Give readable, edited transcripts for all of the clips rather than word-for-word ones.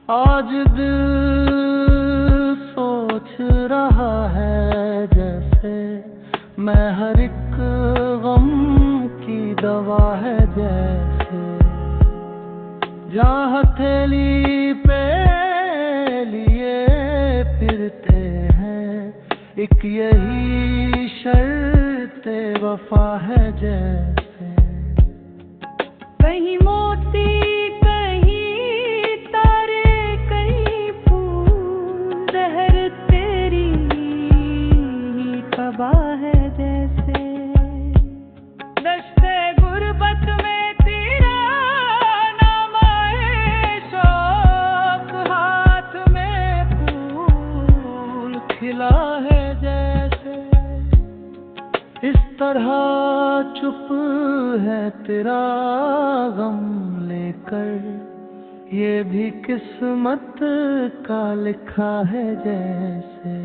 आज दिल सोच रहा है जैसे मैं हर एक गम की दवा है जैसे, जहाँ हथेली पे लिए फिरते हैं एक यही शर्ते वफा है जैसे। कहीं मोती है जैसे, दश्ते गुर्बत में तेरा नाम आए शौक, हाथ में फूल खिला है जैसे। इस तरह चुप है तेरा गम लेकर, ये भी किस्मत का लिखा है जैसे।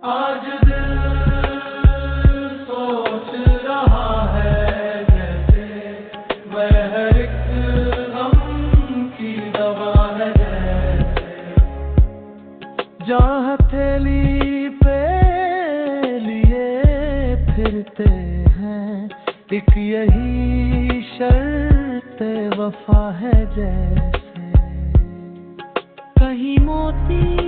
आज दिल सोच रहा है जैसे मैं हर एक गम की दवा है जैसे, जहाँ हथेली पे लिए फिरते हैं एक यही शर्ते वफा है जैसे। कहीं मोती